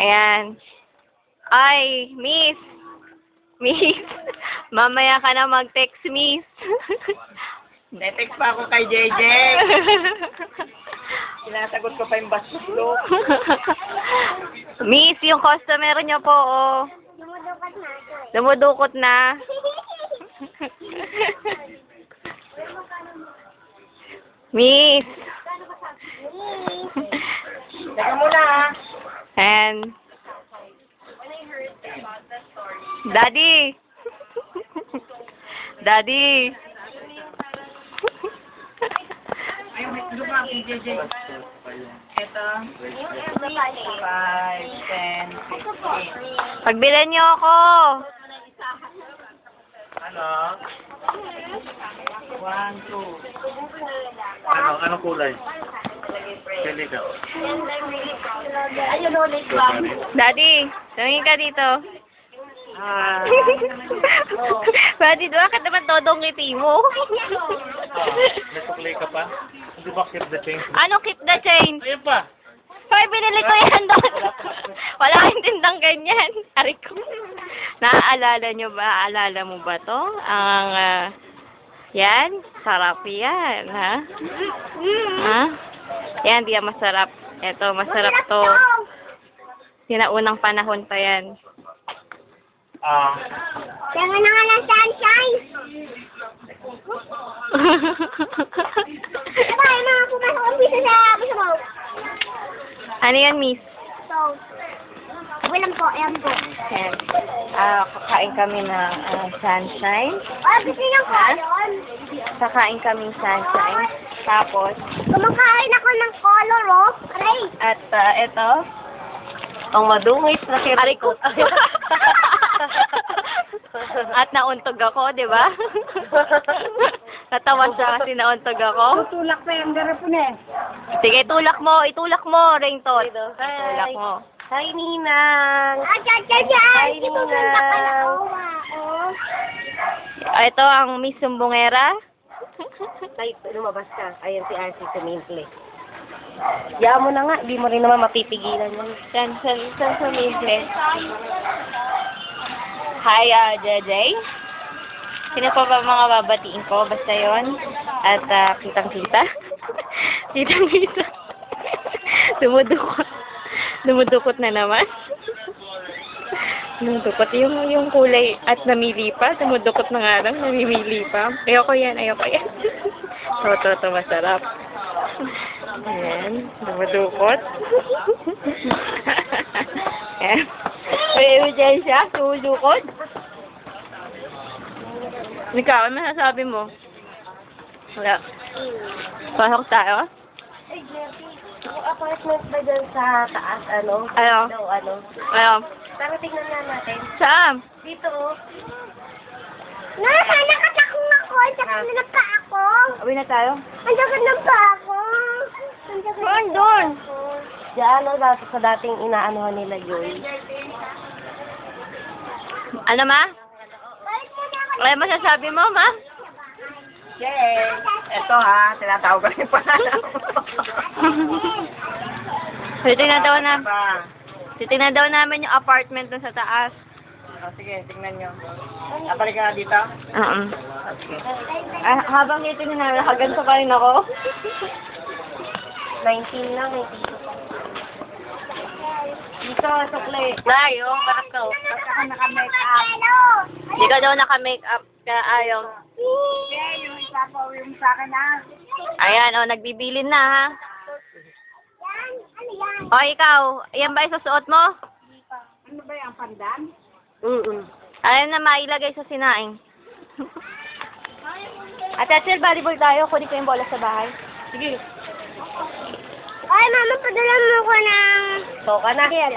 Ayan. Ay, Miss. Miss. Mamaya ka na mag-text, Miss. Text pa ako kay JJ. Sinasagot ko pa yung bastos lo. Miss, yung customer niyo po, oh. Dumudukot na. Miss. Teka muna ha. And Daddy. Daddy. Ayun, may tulog nga kay JJ. Ito. 5, 10, 15. Pagbilan niyo ako. Ano? 1, 2. Anong kulay? Pili ka. Ayun ulit ba? Daddy, tumingin ka dito. Ah. Daddy, bakit naman todong ngiti mo? May suklay ka pa? Hindi ba keep the change? Ano keep the change? Ayun pa. Hoy, binili ko yan doon. Wala kang tindang ganyan. Aray ko. Naaalala nyo ba? Aalala mo ba to? Ang, yan. Sarap yan, ha? Ha? Yan, di yan masarap. Ito, masarap to. Sinaunang panahon pa yan. Ah. Kaya nga ng sunshine. Diba, yung mga pumasok ang bisa sa gusto mo? Ano yan, Miss? So, walang po, ayan po. Yan. Kakain kami ng sunshine. Gusto niyang kolon. Kakain kami sunshine. Tapos, Kumakain ako ng color, oh. Aray. at ito, ang madungis na kirikot. At nauntog ako, di ba? Natawa siya kasi nauntog ako. Tulak pa yung dara po na. Sige, itulak mo, Raintot. Itulak mo. Hi, Ninang. Hi, Ninang. Ito ang Miss Sumbongera. Ay, lumabas ka. Ayan si Arcie tumimple. Diyan mo na nga, di mo rin naman mapipigilan yan. San sumimple. Hi, JJ. Sino pa ba mga babatiin ko? Basta yon. At kitang-kita. Kitang-kita. Dumudukot na naman. Dumudukot yung kulay at namili pa. Dumudukot na nga lang, namimili pa. Ayoko yan. Ito, masarap. Ayan, dumudukot. Ayan. Ay, dyan siya, dumudukot. Ikaw, ano masasabi mo? Wala. Pasok tayo? Yung apartment ba dyan sa taas, ano? Ano? Daw, ano? Ano? Tara, tingnan nga natin. Saan? Dito, oh. Nakasakong ako. Ang na pa ako. Uwi na tayo? Ang sakit ng pa ako. Doon. Diyan, ano, sa dating inaanohan nila, Joy. Ano, ma? Ano masasabi mo, ma? Yay! Ito ha, tinatawag ko rin pala. Titignan daw namin yung apartment dun sa taas. Sige, tingnan nyo. Napalik ka dito? Okay. Habang titignan namin, nakaganto pa rin ako. 19 lang, eh. Dito, sukli. Nay, oh, ba't ka? Basta ka naka-make up. Hindi ka daw naka-makeup, kaya ayaw. Yung isa po, yung sa akin na. Ayan, oh, nagbibilin na, ha? Yan, ano yan? O, ikaw, yan ba isusuot mo? Ano ba yung pandan? Ayan na, mailagay sa sinaing. At Ethel, volleyball tayo. Kunin ko yung bola sa bahay. Sige. Ay, mama, padala mo ko ng... So, ka na. Kaya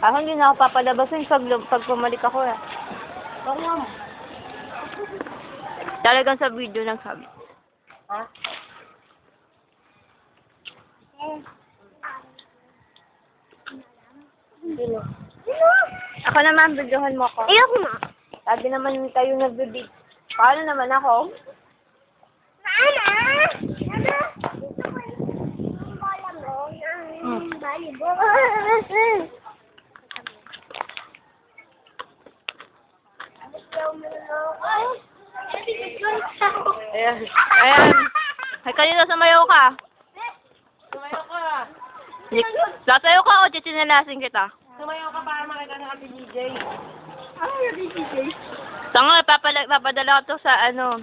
Ako hindi na ako papalabasin pag pumalik ako, eh. Talagang sa video lang sabi. Ha? Sino? Ako naman, videohan mo ako. Ayoko na. Sabi naman kayo nag-video. Paano naman ako? Mama! Mama! kanina sumayaw ka. Sumayaw ka. Sasayaw ka o chichinilasin kita. Sumayaw ka para makita ng Ate DJ. Tanga, papadala ko to sa ano,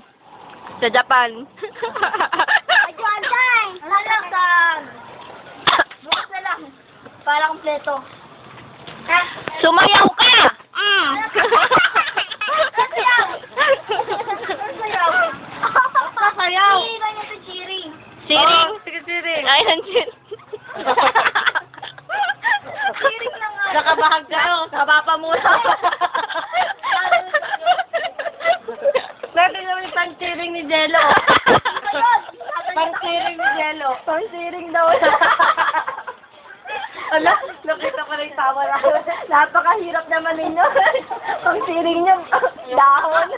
sa Japan. Ajuantay! Halatang! Bukas na lang. Para kompleto. Sumayaw ka! Mm. Sasayaw! Sasayaw! Sasayaw! Hindi ba niya sa cheering? Siring? Sige, siring. Ayan, cheering. Cheering lang nga. Nakabahag ka, oh. Napapamula. Natin naman yung pang-cheering ni Jello. Pang-cheering ni Jello. Pang-siring daw. Ala, nakita ko na yung tawa na. Napakahirap naman ninyo. Pang-siring niya, dahon.